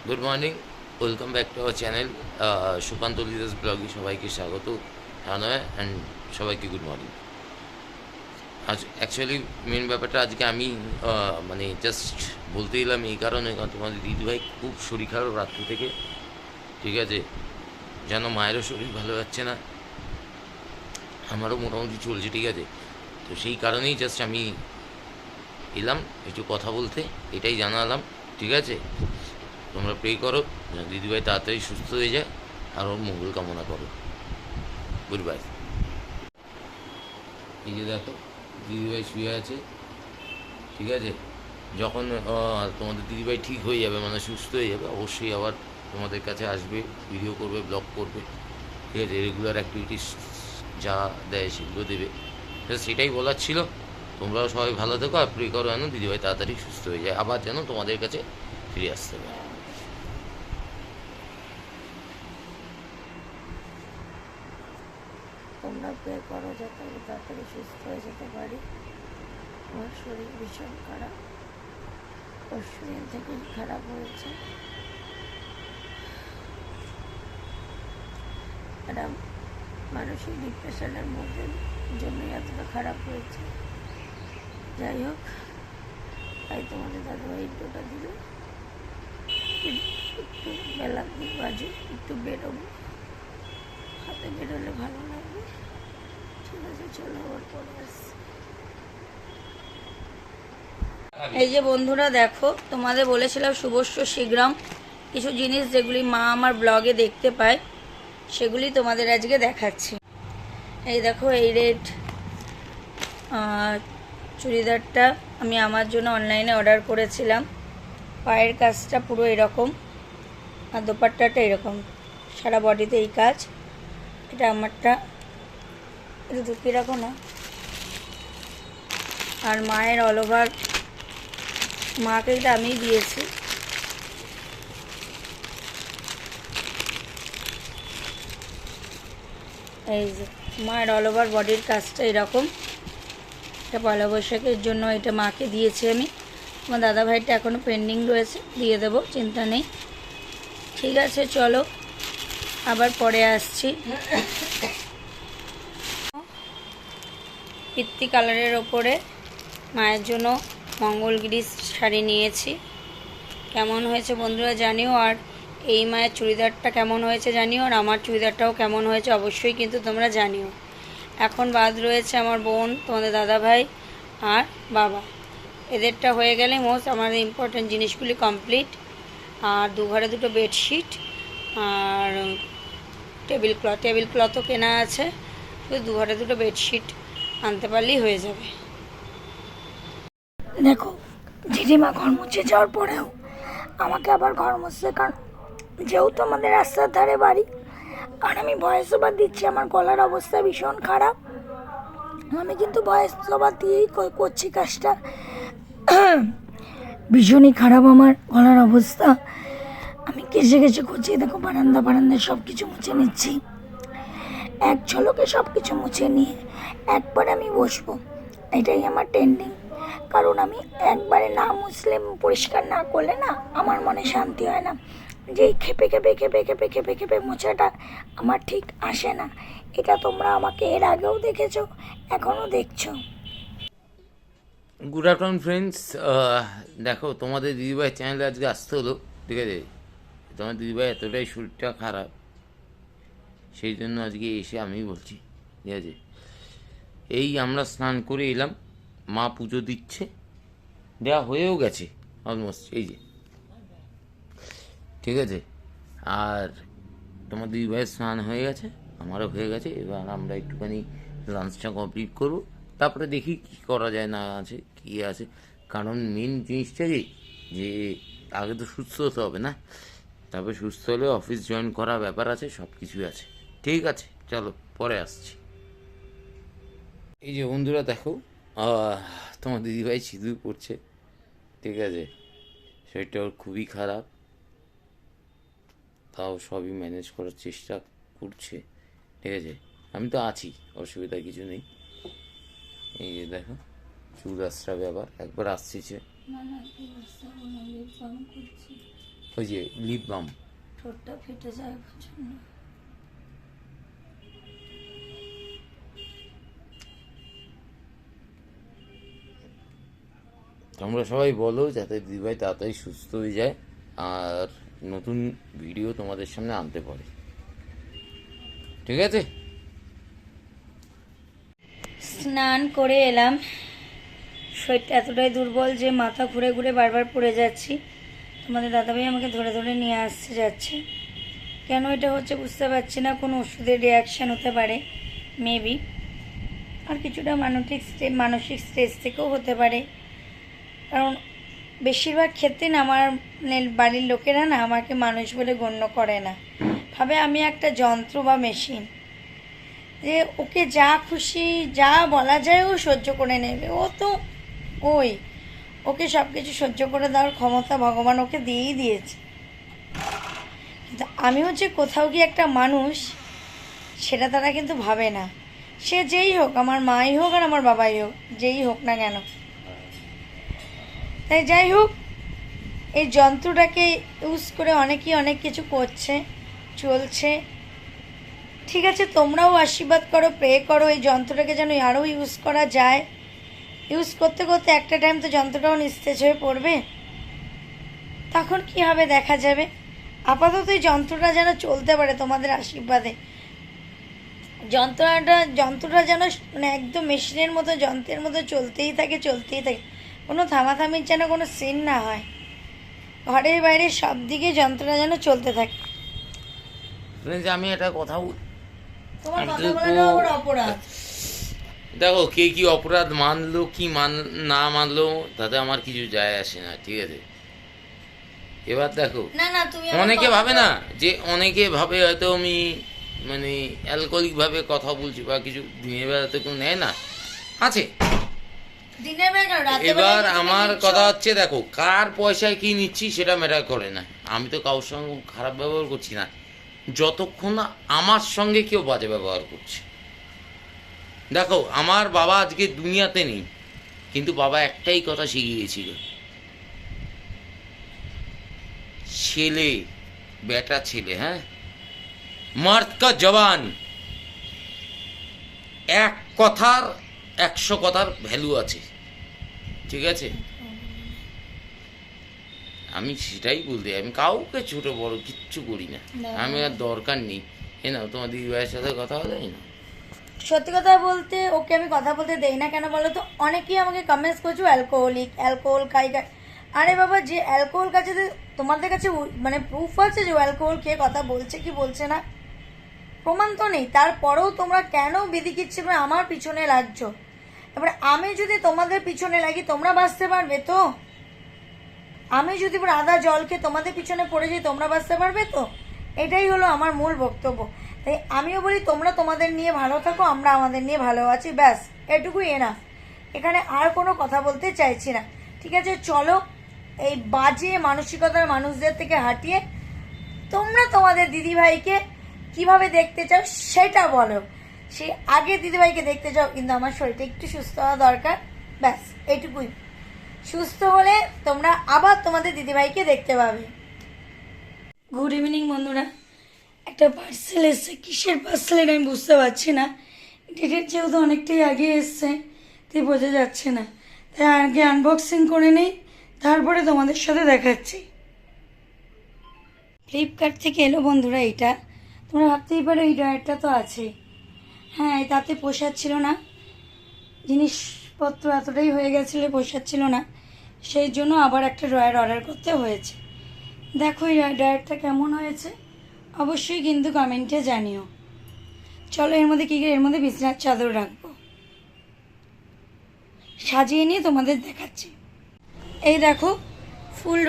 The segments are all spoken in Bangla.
Good morning, welcome back to our channel Sukanta লিদাস ব্লগে সবাইকে স্বাগত জানায় অ্যান্ড সবাইকে গুড মর্নিং। আজ অ্যাকচুয়ালি মেন ব্যাপারটা আজকে আমি মানে জাস্ট বলতে এলাম এই কারণে, কারণ তোমাদের দিদিভাই খুব শরীর খারাপ রাত্রি থেকে, ঠিক আছে, যেন মায়েরও শরীর ভালো যাচ্ছে না, আমারও মোটামুটি চলছে, ঠিক আছে। তো সেই কারণেই জাস্ট আমি এলাম একটু কথা বলতে, এটাই জানালাম, ঠিক আছে। তোমরা প্রে করো যেন দিদিভাই তাড়াতাড়ি সুস্থ হয়ে যায়, আর ওর মঙ্গল কামনা করো। Good bye. এই যে দেখো, দিদিভাই শুয়ে আছে, ঠিক আছে। যখন তোমাদের দিদিভাই ঠিক হয়ে যাবে, মানে সুস্থ হয়ে যাবে, অবশ্যই আবার তোমাদের কাছে আসবে, ভিডিও করবে, ব্লগ করবে, ঠিক আছে। রেগুলার অ্যাক্টিভিটিস যা দেয় সেগুলো দেবে। সেটাই বলার ছিল। তোমরাও সবাই ভালো থেকো, আর প্রে করো যেন দিদিভাই তাড়াতাড়ি সুস্থ হয়ে যায়, আবার যেন তোমাদের কাছে ফিরে আসতে পারে। তোমরা প্রে করো যাতে আমি তাড়াতাড়ি সুস্থ হয়ে যেতে পারি। আমার শরীর ভীষণ খারাপ, পরশু দিন থেকেই খারাপ হয়েছে। একটা মানসিক ডিপ্রেশনের মধ্যে জন্যই এতটা খারাপ হয়েছে। যাই হোক, তাই তোমাদের দাদাভাই ইন্টোটা দিল, একটু বেলা দিক বাজে একটু বেরোবো, হাতে বেরোলে ভালো লাগবে। ঠিক আছে, চলো আবার পরে আসছি। এই যে বন্ধুরা দেখো, তোমাদের বলেছিলাম শুভস্য শীঘ্রম, কিছু জিনিস যেগুলি মা আমার ব্লগে দেখতে পায় সেগুলি তোমাদের আজকে দেখাচ্ছি। এই দেখো, এই রেড চুড়িদারটা আমি আমার জন্য অনলাইনে অর্ডার করেছিলাম। পায়ের কাজটা পুরো এরকম, আর দোপাট্টাটা এরকম, সারা বডিতে এই কাজ। এটা আমারটা একটু ঢুকিয়ে রাখো না। আর মায়ের অল ওভার, মাকে এটা আমিই দিয়েছি। এই যে মায়ের অল ওভার বডির কাজটা এরকম। এটা পয়লা বৈশাখের জন্য এটা মাকে দিয়েছি আমি। আমার দাদাভাইটা এখনও পেন্ডিং রয়েছে, দিয়ে দেবো, চিন্তা নেই। ঠিক আছে, চলো আবার পরে আসছি। পিত্তি কালারের ওপরে মায়ের জন্য মঙ্গলগিরি শাড়ি নিয়েছি। কেমন হয়েছে বন্ধুরা জানিও, আর এই মায়ের চুড়িদারটা কেমন হয়েছে জানিও, আর আমার চুড়িদারটাও কেমন হয়েছে অবশ্যই কিন্তু তোমরা জানিও। এখন বাদ রয়েছে আমার বোন, তোমাদের দাদাভাই আর বাবা। এদেরটা হয়ে গেলে মোস্ট আমাদের ইম্পর্ট্যান্ট জিনিসগুলি কমপ্লিট। আর ঘরে দুটো বেডশিট আর টেবিল ক্লথও কেনা আছে। শুধু ঘরে দুটো বেডশিট আনতে পারলেই হয়ে যাবে। দেখো, জেঠিমা ঘর মুছে যাওয়ার পরেও আমাকে আবার ঘর মুছতে, কারণ যেহেতু আমাদের রাস্তার ধারে বাড়ি, আর আমি ভয়েস ওভার দিচ্ছি, আমার গলার অবস্থা ভীষণ খারাপ। আমি কিন্তু ভয়েস ওভার দিয়েই করছি কাজটা। ভীষণই খারাপ আমার গলার অবস্থা। আমি কেচে কেচে করছি, দেখো বারান্দায় সব কিছু মুছে নিচ্ছি। এক ঝলকে সব কিছু মুছে নিয়ে একবারে আমি বসবো, এটাই আমার টেন্ডিং। কারণ আমি একবারে না মুছলে, পরিষ্কার না করলে না আমার মনে শান্তি হয় না। যেই খেপে খেপে খেপে খেপে খেপে খেপে মোছাটা আমার ঠিক আসে না। এটা তোমরা আমাকে এর আগেও দেখেছো, এখনও দেখছো। Good afternoon friends. দেখো, তোমাদের দিদিভাই চ্যানেলে আজকে আসতে হলো, ঠিক আছে। তোমার দিদিভাই এতটাই শরীরটা খারাপ, সেই জন্য আজকে এসে আমি বলছি, ঠিক আছে। এই আমরা স্নান করে এলাম, মা পুজো দিচ্ছে, দেওয়া হয়েও গেছে অলমোস্ট, এই যে, ঠিক আছে। আর তোমার দিদিভাইয়ের স্নান হয়ে গেছে, আমারও হয়ে গেছে। এবার আমরা একটুখানি লাঞ্চটা কমপ্লিট করব, তারপরে দেখি কী করা যায়, না আছে কী আছে। কারণ মেন জিনিসটা কি, যে আগে তো সুস্থ হতে হবে না, তারপরে সুস্থ হলে অফিস জয়েন করা ব্যাপার আছে, সব কিছুই আছে। ঠিক আছে, চলো পরে আসছি। এই যে বন্ধুরা দেখো, তোমার দিদিভাই সিঁদুর পড়ছে, ঠিক আছে। শরীরটা ওর খুবই খারাপ, তাও সবই ম্যানেজ করার চেষ্টা করছে, ঠিক আছে। আমি তো আছি, অসুবিধা কিছু নেই। এই যে দেখো, চুল আশ্রাবে, আবার একবার আসছে। ওই যে লিপ বাম। ঠোঁটটা ফেটে যায় প্রচন্ড। তোমরা সবাই বলো যাতে দিদিভাই তাড়াতাড়ি সুস্থ হয়ে যায় আর নতুন ভিডিও তোমাদের সামনে আনতে পারে, ঠিক আছে? স্নান করে এলাম, শরীরটা এতটাই দুর্বল যে মাথা ঘুরে ঘুরে বারবার পড়ে যাচ্ছি। তোমাদের দাদাভাই আমাকে ধরে ধরে নিয়ে আসছে যাচ্ছে। কেন এটা হচ্ছে বুঝতে পারছি না, কোনো ওষুধের রিয়াকশান হতে পারে মেবি, আর কিছুটা মানসিক স্ট্রেস থেকেও হতে পারে। কারণ বেশিরভাগ ক্ষেত্রে না আমার বাড়ির লোকেরা না আমাকে মানুষ বলে গণ্য করে না, ভাবে আমি একটা যন্ত্র বা মেশিন, যে ওকে যা খুশি যা বলা যায় ও সহ্য করে নেবে। ও তো ওকে সব কিছু সহ্য করে দেওয়ার ক্ষমতা ভগবান ওকে দিয়েই দিয়েছে। কিন্তু আমিও যে কোথাও গিয়ে একটা মানুষ সেটা তারা কিন্তু ভাবে না। সে যেই হোক, আমার মাই হোক আর আমার বাবাই হোক, যেই হোক না কেন। তাই যাই হোক, এই যন্ত্রটাকে ইউজ করে অনেকেই অনেক কিছু করছে, চলছে। ঠিক আছে, তোমরাও আশীর্বাদ করো, প্রে করো এই যন্ত্রটাকে যেন আরও ইউজ করা যায়। ইউজ করতে করতে একটা টাইম তো যন্ত্রটাও নিস্তেজ হয়ে পড়বে, তখন কি হবে দেখা যাবে। আপাতত এই যন্ত্রটা যেন চলতে পারে তোমাদের আশীর্বাদে। যন্ত্রটা যেন মানে একদম মেশিনের মতো, যন্ত্রের মতো চলতেই থাকে। কোনো থামাথামির যেন কোনো সিন না হয়। ঘরের বাইরে সব দিকে যন্ত্রটা যেন চলতে থাকে। আমি একটা কথা তোমার কথা বলাটা ওর অপরাধ। দেখো, কে কি অপরাধ মানলো কি না মানলো তাতে আমার কিছু যায় আসে না, ঠিক আছে? এবার দেখো, না তুমি অনেকে ভাবে না, যে অনেকে ভাবে হয়তো আমি মানে অ্যালকোহলিক ভাবে কথা বলছি বা কিছু, দিনের বেলাতে কেউ নেয় না, আছে। এবার আমার কথা হচ্ছে, দেখো কার পয়সায় কি নিচ্ছি সেটা ম্যাটার করে না। আমি তো কারোর সঙ্গে খারাপ ব্যবহার করছি না, যতক্ষণ না আমার সঙ্গে কেউ বাজে ব্যবহার করছে। দেখো, আমার বাবা আজকে দুনিয়াতে নেই, কিন্তু বাবা একটাই কথা শিখিয়েছিল, ছেলে, বেটা ছেলে, হ্যাঁ, মার্দ কা জওয়ান, এক কথার 100 কথার ভ্যালু আছে, ঠিক আছে? আমি সেটাই বলতে, আমি কাউকে ছোট বড় কিচ্ছু করি না, আমি আর দরকার নেই। না, তোমার দিদি ভাইয়ের সাথে কথা বলে না। সত্যি কথা বলতে ওকে আমি কথা বলতে দেই না, কেন বলো তো? অনেকেই আমাকে কমেন্টস করছো অ্যালকোহল খাই। আরে বাবা, যে অ্যালকোহল কাছে তোমাদের কাছে মানে প্রুফ আছে যে অ্যালকোহল খেয়ে কথা বলছে কি বলছে না? প্রমাণ তো নেই। তারপরেও তোমরা কেন বিধিকিচ্ছে আমার পিছনে লাগছো? এবার আমি যদি তোমাদের পিছনে লাগি তোমরা বাঁচতে পারবে তো? আমি যদি আদা জল খেয়ে তোমাদের পিছনে পড়ে যাই তোমরা বাঁচতে পারবে তো? এটাই হলো আমার মূল বক্তব্য। তাই আমিও বলি তোমরা তোমাদের নিয়ে ভালো থাকো, আমরা আমাদের নিয়ে ভালো আছি, ব্যাস এটুকুই এনাফ। এখানে আর কোনো কথা বলতে চাইছি না, ঠিক আছে? চলো, এই বাজে মানসিকতার মানুষদের থেকে হাঁটিয়ে তোমরা তোমাদের দিদিভাইকে কিভাবে দেখতে চাও সেটা বলো। সেই আগে দিদিভাইকে দেখতে চাও, কিন্তু আমার শরীরটা একটু সুস্থ হওয়া দরকার, ব্যাস এইটুকুই। সুস্থ হলে তোমরা আবার তোমাদের দিদিভাইকে দেখতে পাবে। গুড ইভিনিং বন্ধুরা। একটা পার্সেল এসছে, কিসের পার্সেল এটা আমি বুঝতে পারছি না। ডেটের যেহেতু অনেকটাই আগে এসছে তাই বোঝা যাচ্ছে না, তাই আগে আনবক্সিং করে নেই, তারপরে তোমাদের সাথে দেখাচ্ছি। ফ্লিপকার্ট থেকে এলো বন্ধুরা এইটা। তোমরা ভাবতেই পারো এই ড্রয়ারটা তো আছেই, হ্যাঁ, তাতে পোষাচ্ছিল না, জিনিসপত্র এতটাই হয়ে গেছিলো পোষাচ্ছিল না, সেই জন্য আবার একটা ড্রয়ার অর্ডার করতে হয়েছে। দেখো এই ড্রয়ারটা কেমন হয়েছে অবশ্যই কিন্তু কমেন্টে জানিও। চলো, এর মধ্যে কী কী, এর মধ্যে বিছানার চাদর রাখবো, সাজিয়ে নিয়ে তোমাদের দেখাচ্ছি। এই দেখো ফুল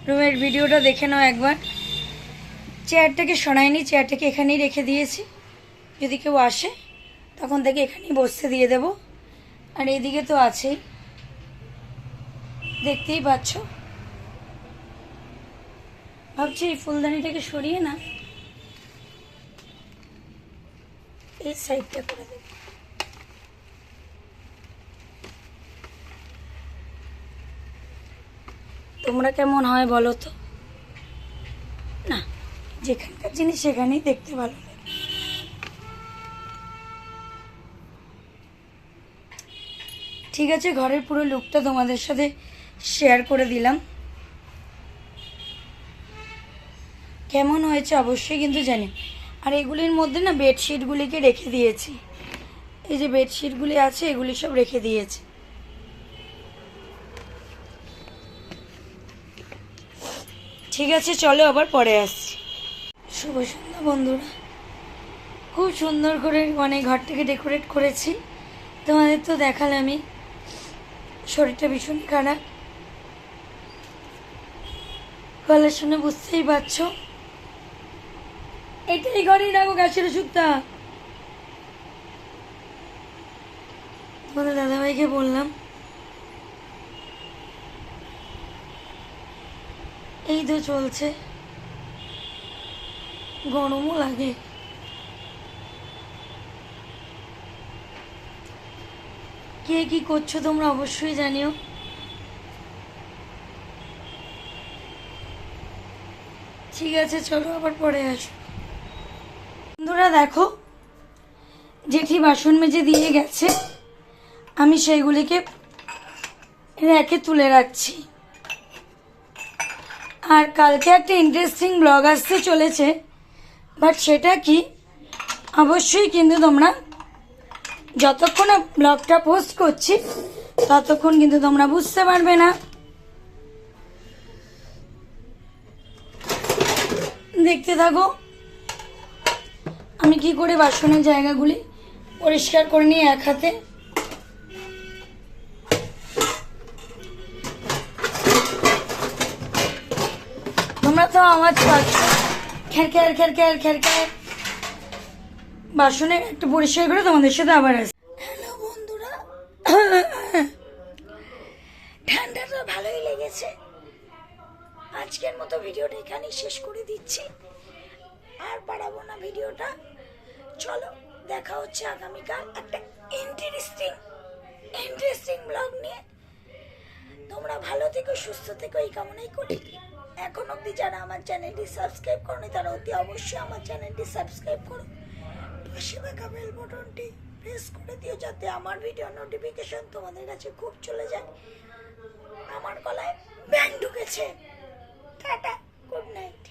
রুমের ভিডিওটা দেখে নাও একবার। চেয়ারটাকে সরাইনি, চেয়ারটাকে এখানেই রেখে দিয়েছি, যদি কেউ আসে তখন থেকে এখানেই বসতে দিয়ে দেব। আর এইদিকে তো আছেই, দেখতেই পাচ্ছ। ভাবছি এই ফুলদানিটাকে সরিয়ে না এই সাইডটা করে দেব। তোমরা কেমন হয় বলো তো। না, যেখানকার জিনিস সেখানেই দেখতে ভালো লাগে। ঠিক আছে, ঘরের পুরো লুকটা তোমাদের সাথে শেয়ার করে দিলাম। কেমন হয়েছে অবশ্যই কিন্তু জানি। আর এগুলির মধ্যে না বেডশিটগুলিকে রেখে দিয়েছি, এই যে বেডশিটগুলি আছে এগুলি সব রেখে দিয়েছি। ঠিক আছে, চলো আবার পরে আসছি। শুভ সন্ধ্যা বন্ধুরা, খুব সুন্দর করে মানে ঘরটাকে ডেকোরেট করেছি। তোমাদের তো দেখালামই, শরীরটা ভীষণ খারাপ, গলা শুনে বুঝতেই পারছো। এটাই ঘরেই রাখো গাছের ওষুধটা। তোমাদের দাদাভাইকে বললাম এই তো চলছে, গরমও লাগে। কে কি করছো তোমরা অবশ্যই জানিও। ঠিক আছে, চলো আবার পরে আসো। বন্ধুরা দেখো, জেঠি বাসন মেজে দিয়ে গেছে, আমি সেইগুলিকে র্যাকে তুলে রাখছি। আর কালকে একটা ইন্টারেস্টিং ব্লগ আসতে চলেছে, বাট সেটা কি অবশ্যই কিন্তু তোমরা যতক্ষণ না ব্লগটা পোস্ট করছি ততক্ষণ কিন্তু তোমরা বুঝতে পারবে না। দেখতে থাকো আমি কি করে বাসনের জায়গাগুলি পরিষ্কার করে নিই এক হাতে। তোমরা তো আওয়াজ পাচ্ছ, খ্যার খ্যার খ্যার খ্যার খ্যার খ্যার। বাসনের একটু পরিষ্কার করে তোমাদের সাথে আবার আসি। হ্যালো বন্ধুরা, ঠান্ডাটা ভালোই লেগেছে। আজকের মতো ভিডিওটা এখানেই শেষ করে দিচ্ছি, আর বাড়াবো না ভিডিওটা। চলো দেখা হচ্ছে আগামীকাল একটা ইন্টারেস্টিং ব্লগ নিয়ে। তোমরা ভালো থেকো, সুস্থ থেকো, এই কামনাই করি। এখন অবধি যারা আমার চ্যানেলটি সাবস্ক্রাইব করনি তারা অতি অবশ্যই আমার চ্যানেলটি সাবস্ক্রাইব করো, পাশে থাকা বেল বাটনটি প্রেস করে দিও যাতে আমার ভিডিও নোটিফিকেশন তোমাদের কাছে খুব চলে যায়। আমার গলায় ব্যাং ঢুকেছে। Tata, good night.